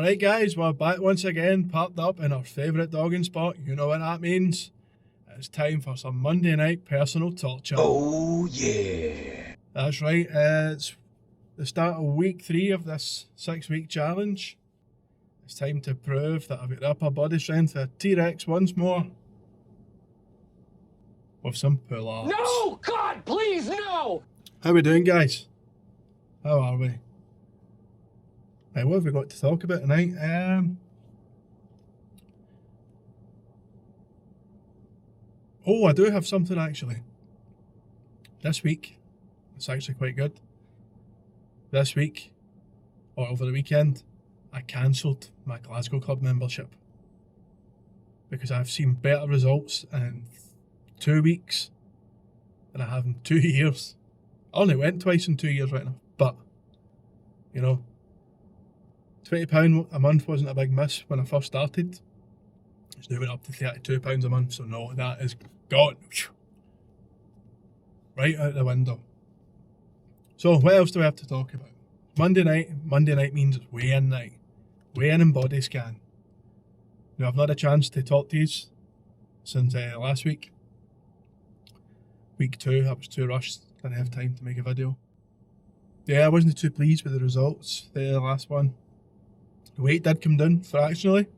Alright guys, we're back once again, parked up in our favourite dogging spot. You know what that means. It's time for some Monday night personal torture. Oh yeah. That's right, it's the start of week 3 of this 6-week challenge. It's time to prove that I've got the upper body strength of a T-Rex once more. With some pull-ups. No! God, please, no! How we doing, guys? How are we? Right, what have we got to talk about tonight? Oh, I do have something actually. This week, it's actually quite good. This week, or over the weekend, I cancelled my Glasgow Club membership. Because I've seen better results in 2 weeks than I have in 2 years. I only went twice in 2 years right now, but, you know, £20 a month wasn't a big miss when I first started. It's now went up to £32 a month, so no, that is gone. Right out the window. So what else do we have to talk about? Monday night means it's weigh-in night. Weigh-in and body scan. Now I've not had a chance to talk to you since last week. Week 2, I was too rushed, didn't have time to make a video. Yeah, I wasn't too pleased with the results, the last one. The weight did come down fractionally.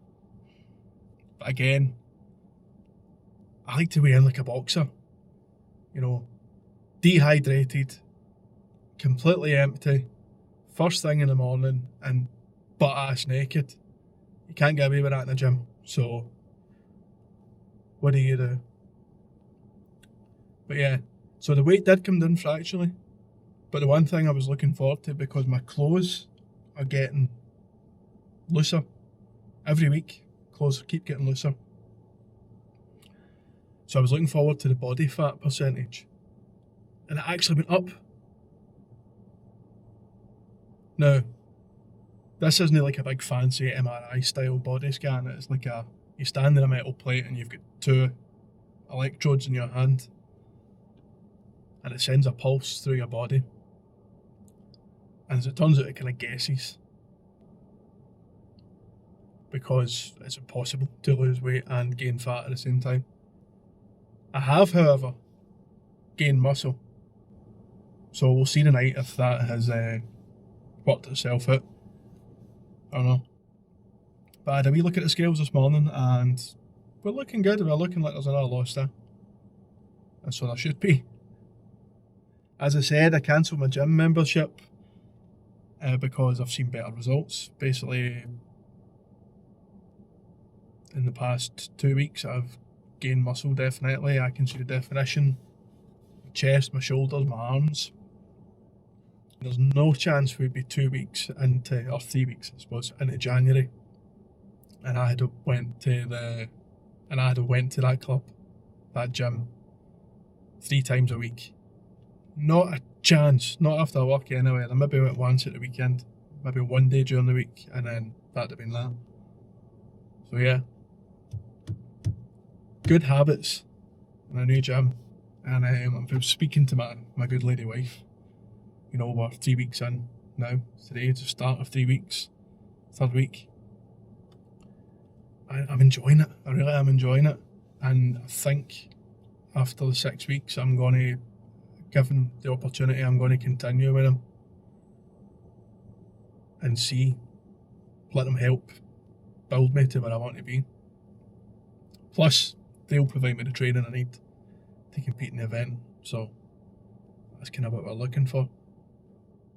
But again, I like to weigh in like a boxer. You know, dehydrated, completely empty, first thing in the morning, and butt-ass naked. You can't get away with that in the gym. So, what do you do? But yeah, so the weight did come down fractionally. But the one thing I was looking forward to, because my clothes are getting looser every week. Clothes keep getting looser. So I was looking forward to the body fat percentage. And it actually went up. Now, this isn't like a big fancy MRI style body scan. It's like you stand in a metal plate and you've got 2 electrodes in your hand. And it sends a pulse through your body. And as it turns out, it kind of guesses. Because it's impossible to lose weight and gain fat at the same time. I have, however, gained muscle. So we'll see tonight if that has worked itself out. I don't know. But I had a wee look at the scales this morning and we're looking good. We're looking like there's another loss there. And so there should be. As I said, I cancelled my gym membership because I've seen better results. Basically, in the past 2 weeks, I've gained muscle, definitely. I can see the definition. My chest, my shoulders, my arms. There's no chance we'd be 2 weeks into, or 3 weeks, I suppose, into January. And I had went to that club, that gym, 3 times a week. Not a chance, not after work anyway. I maybe went once at the weekend, maybe one day during the week, and then that'd have been that. So yeah. Good habits in a new gym, and I've been speaking to my good lady wife. You know, we're 3 weeks in now. Today's the start of 3 weeks, 3rd week. I'm enjoying it. I really am enjoying it, and I think after the 6 weeks, I'm going to, given the opportunity, I'm going to continue with them and see, let them help build me to where I want to be. Plus, they'll provide me the training I need to compete in the event, so that's kind of what we're looking for.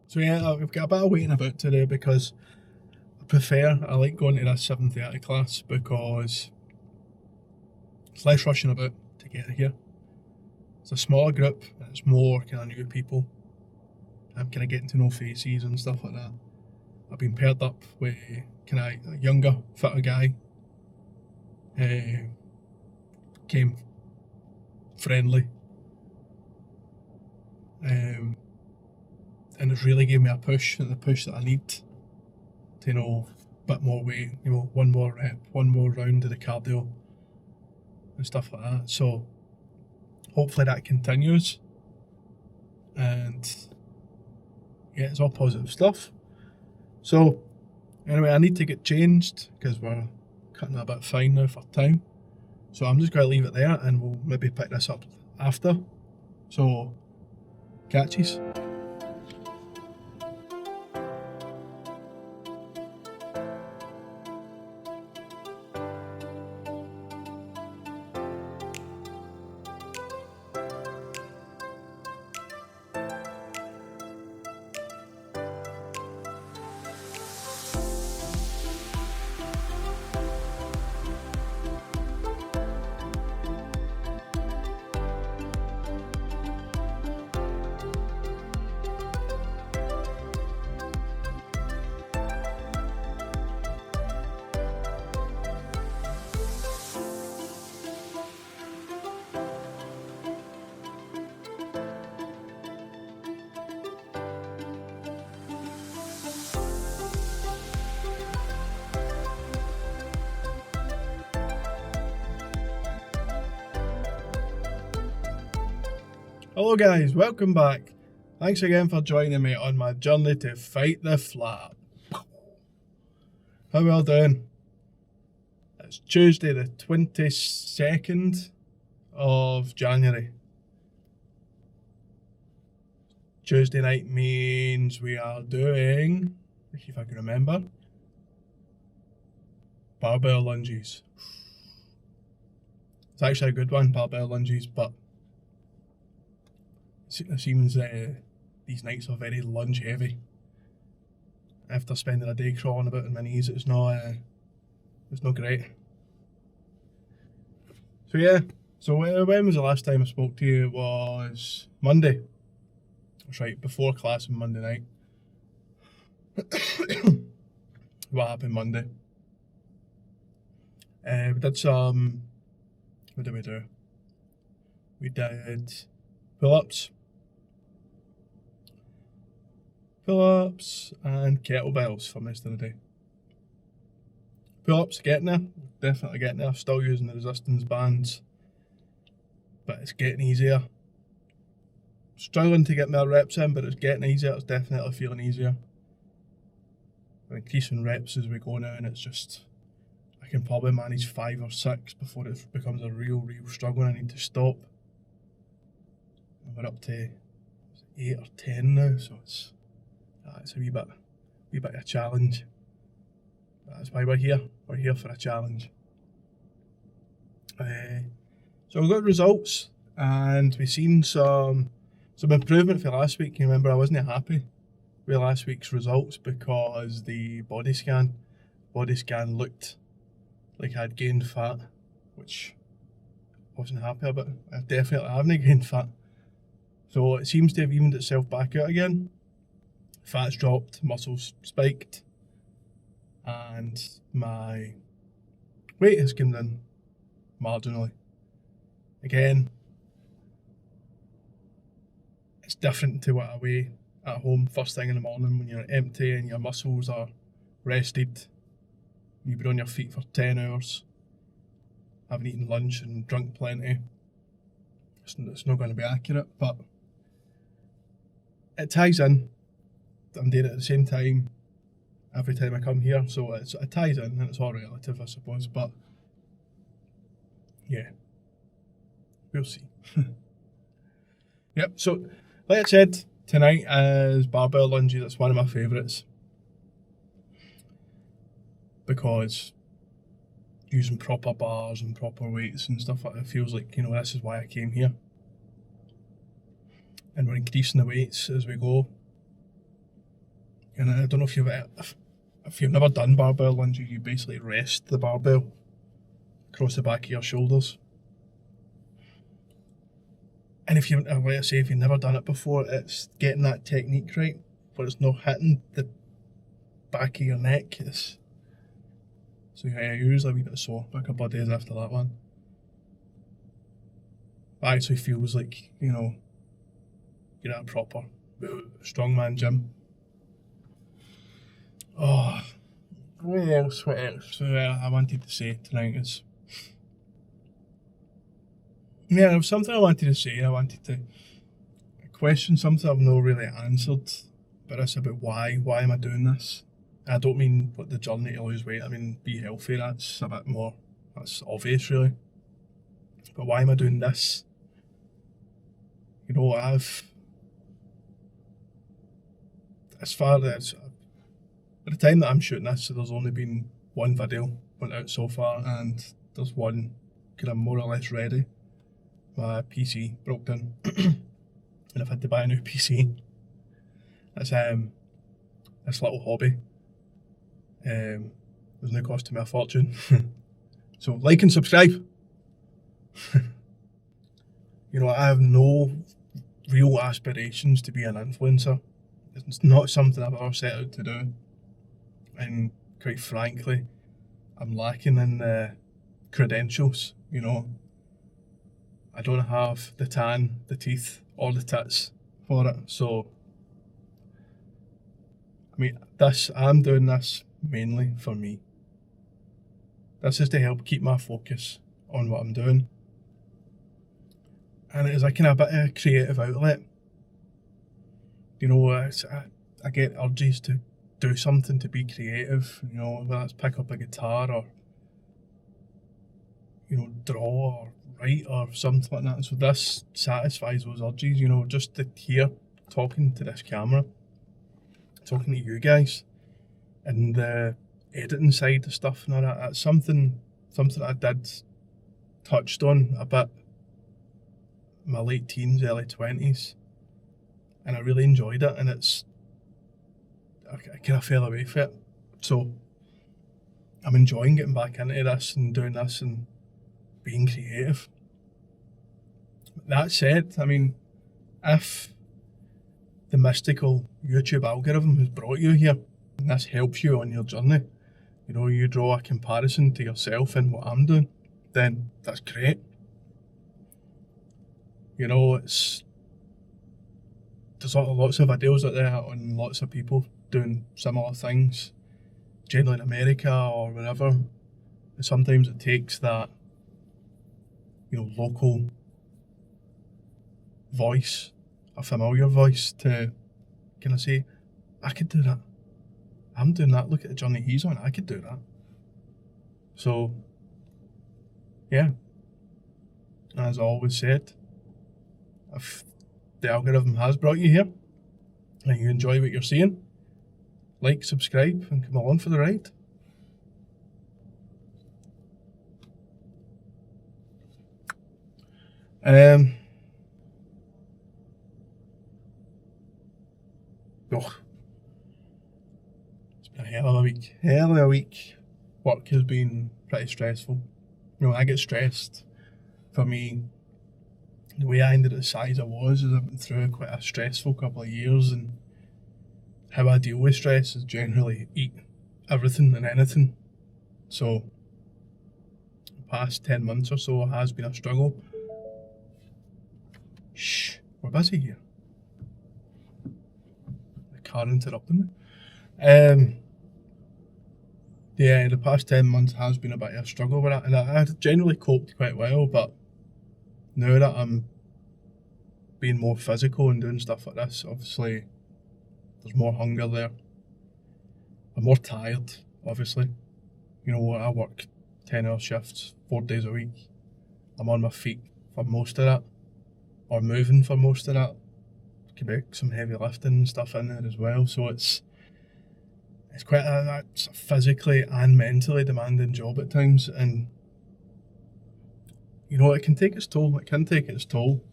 So yeah, we've got a bit of waiting about today because I like going to this 7:30 class because it's less rushing about to get here. It's a smaller group, and it's more kind of new people. I'm kind of getting to know faces and stuff like that. I've been paired up with kind of a younger, fitter guy. Came friendly, and it's really gave me a push, and the push that I need to, you know, a bit more weight, you know, one more rep, one more round of the cardio and stuff like that. So hopefully that continues, and yeah, it's all positive stuff. So Anyway, I need to get changed because we're cutting a bit fine now for time. So I'm just going to leave it there and we'll maybe pick this up after. So, catches. Hello guys, welcome back. Thanks again for joining me on my journey to fight the flap. How well doing? It's Tuesday the 22nd of January. Tuesday night means we are doing, if I can remember, barbell lunges. It's actually a good one, barbell lunges, but it seems these nights are very lunge heavy. After spending a day crawling about on my knees, it's not great. So yeah, when was the last time I spoke to you? It was Monday. That's right, before class on Monday night. What happened Monday? We did some, what did we do? We did pull-ups and kettlebells for most of the day. Pull-ups, getting there, definitely getting there. Still using the resistance bands, but it's getting easier. Struggling to get more reps in, but it's getting easier. It's definitely feeling easier. We're increasing reps as we go now, and it's just, I can probably manage 5 or 6 before it becomes a real struggle and I need to stop. We're up to 8 or 10 now, so it's a wee bit of a challenge. That's why we're here. We're here for a challenge. So we got results, and we've seen some improvement for last week. You remember I wasn't happy with last week's results because the body scan looked like I'd gained fat, which I wasn't happy about. I definitely haven't gained fat. So it seems to have evened itself back out again. Fat's dropped, muscles spiked, and my weight has come down marginally. Again, it's different to what I weigh at home first thing in the morning when you're empty and your muscles are rested. You've been on your feet for 10 hours, haven't eaten lunch and drunk plenty. It's not going to be accurate, but it ties in. I'm doing it at the same time every time I come here, so it ties in and it's all relative, I suppose, but yeah, we'll see. Yep, so like I said, tonight is barbell lunges. It's one of my favourites because using proper bars and proper weights and stuff like that feels like, this is why I came here. And we're increasing the weights as we go. And I don't know if you've never done barbell lunges, you basically rest the barbell across the back of your shoulders. And if you've never done it before, it's getting that technique right, where it's not hitting the back of your neck. So yeah, you're usually a wee bit sore for a couple of days after that one. It actually feels like, you're at a proper strongman gym. Oh, what else? So I wanted to say tonight is, there was something I wanted to say. I wanted to question something I've not really answered, but it's about why am I doing this? I don't mean like the journey to lose weight, I mean be healthy. That's a bit more, that's obvious really. But why am I doing this? You know, as far as, at the time that I'm shooting this, so there's only been one video went out so far, and there's one kind of more or less ready. My PC broke down and I've had to buy a new PC. It's this little hobby. It's now costing me a fortune. So like and subscribe. You know, I have no real aspirations to be an influencer. It's not something I've ever set out to do. And quite frankly, I'm lacking in the credentials, you know. I don't have the tan, the teeth, or the tits for it. So, I mean, I'm doing this mainly for me. This is to help keep my focus on what I'm doing. And it is a kind of bit of a creative outlet. You know, I get urges to do something, to be creative, you know, whether it's pick up a guitar or, you know, draw or write or something like that. So this satisfies those urges, you know, just to hear talking to this camera, talking to you guys, and the editing side of stuff and all that. That's something I did touched on a bit in my late teens, early 20s, and I really enjoyed it, and I kind of fell away from it. So I'm enjoying getting back into this and doing this and being creative. That said, I mean, if the mystical YouTube algorithm has brought you here and this helps you on your journey, you know, you draw a comparison to yourself and what I'm doing, then that's great. You know, there's lots of videos out there on lots of people doing similar things, generally in America or wherever. And sometimes it takes that, you know, local voice, a familiar voice, to kind of say, I could do that. I'm doing that. Look at the journey he's on. I could do that. So, yeah. As I always said, if the algorithm has brought you here and you enjoy what you're seeing, like, subscribe, and come along for the ride. It's been a hell of a week. Hell of a week. Work has been pretty stressful. You know, I get stressed. For me, the way I ended up the size I was is I've been through quite a stressful couple of years, and how I deal with stress is generally eat everything and anything. So the past 10 months or so has been a struggle. Shh, we're busy here. The car interrupting me. Yeah, the past 10 months has been a bit of a struggle with it, and I generally coped quite well, but now that I'm being more physical and doing stuff like this, obviously there's more hunger there. I'm more tired, obviously. You know, I work 10-hour shifts, 4 days a week. I'm on my feet for most of that, or moving for most of that. Could be some heavy lifting and stuff in there as well, so it's quite a physically and mentally demanding job at times, and you know, it can take its toll. It can take its toll.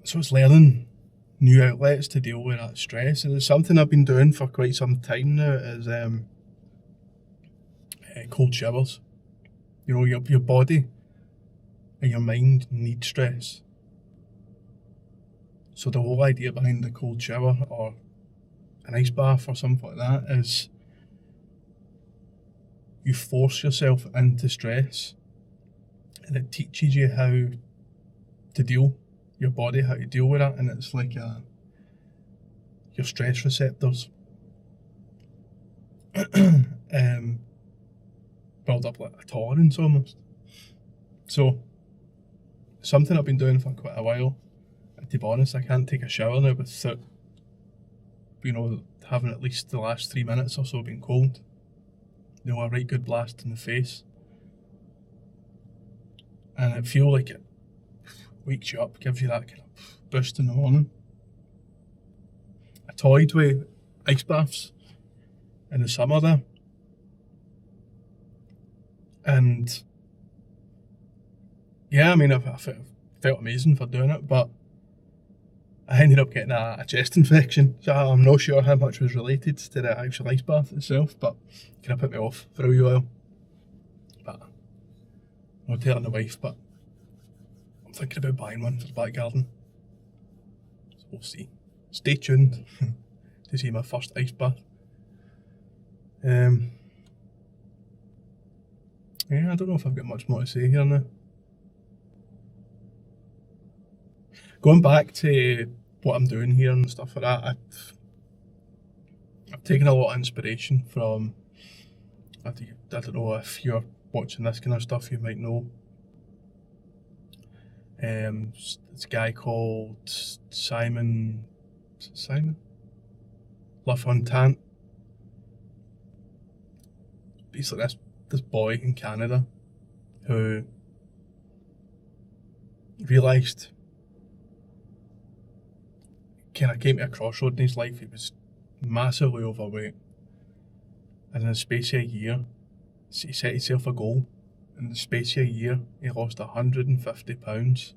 So it's learning new outlets to deal with that stress, and it's something I've been doing for quite some time now. Is cold showers. You know, your body and your mind need stress. So the whole idea behind the cold shower or an ice bath or something like that is you force yourself into stress, and it teaches you how to deal, your body, how to deal with it, and it's like your stress receptors build up like a tolerance almost. So something I've been doing for quite a while. And to be honest, I can't take a shower now without you know, having at least the last 3 minutes or so been cold. You know, a right good blast in the face. And it feels like it wakes you up, gives you that kind of boost in the morning. I toyed with ice baths in the summer there. And yeah, I mean, I felt amazing for doing it, but I ended up getting a chest infection. So I'm not sure how much was related to the actual ice bath itself, but it kind of put me off for a wee while. But I'm not telling the wife, but I'm thinking about buying one for the back garden. So we'll see. Stay tuned to see my first ice bath. Yeah, I don't know if I've got much more to say here now. Going back to what I'm doing here and stuff like that, I've taken a lot of inspiration from, I don't know if you're watching this kind of stuff, you might know. It's a guy called Simon LaFontaine. Basically this boy in Canada who realised, kind of came to a crossroad in his life. He was massively overweight, and in the space of a year, he set himself a goal. In the space of a year, he lost 150 pounds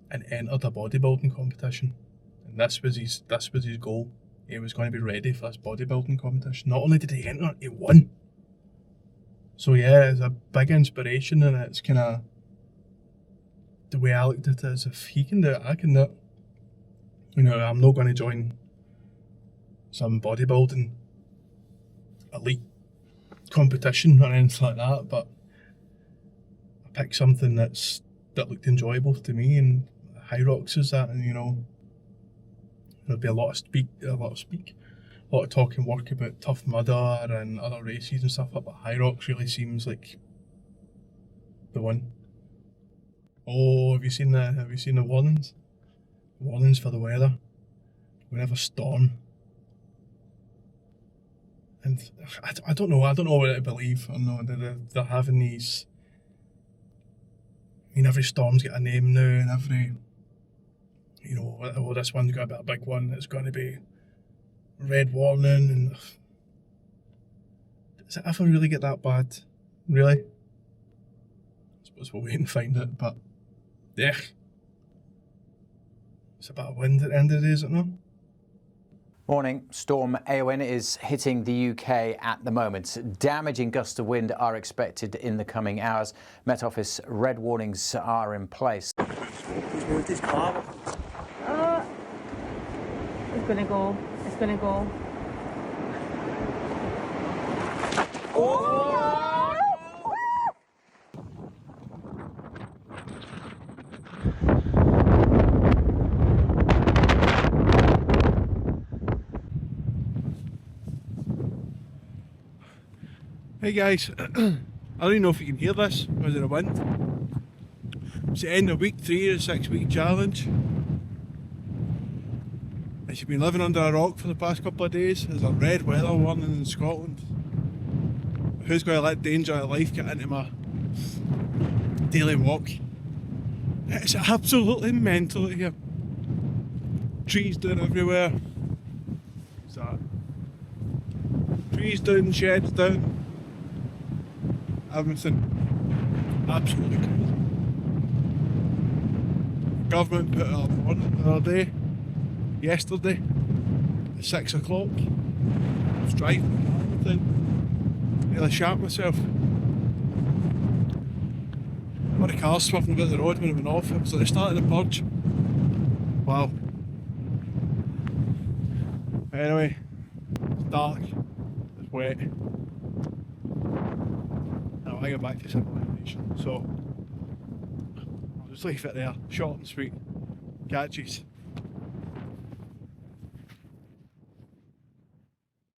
and entered a bodybuilding competition. And this was his goal. He was going to be ready for this bodybuilding competition. Not only did he enter, he won. So yeah, it's a big inspiration, and it's kind of the way I looked at it is, if he can do it, I can do it. You know, I'm not going to join some bodybuilding elite competition or anything like that, but I picked something that looked enjoyable to me, and High Rocks is that, and you know, there'll be a lot of talking work about Tough Mudder and other races and stuff, but High Rocks really seems like the one. Oh, have you seen the warnings? Warnings for the weather. We have a storm. And I don't know what to believe. I know they're having these. I mean, every storm's got a name now, and every, you know, oh, this one's got a big one. It's going to be red warning, and does it ever really get that bad? Really? I suppose we'll wait and find it, but yeah. It's a bit of wind at the end of the day, is it not? Morning. Storm Eowyn is hitting the UK at the moment. Damaging gusts of wind are expected in the coming hours. Met Office red warnings are in place. It's gonna go. It's gonna go. Oh! Hey guys, I don't even know if you can hear this because of the wind. It's the end of week 3 of the 6-week challenge. If you've been living under a rock for the past couple of days, there's a red weather warning in Scotland. Who's going to let danger of life get into my daily walk? It's absolutely mental out here. Trees down everywhere. What's that? Trees down, sheds down. Everything. Absolutely crazy. Government put up one the other day, yesterday, at 6 o'clock. I was driving and everything. Nearly shat myself. One of the cars swerving about the road when it went off. It was like the start of the purge. Wow. Anyway, it's dark, it's wet. Now I get back to civilization, so I'll just leave it there, short and sweet. Catches.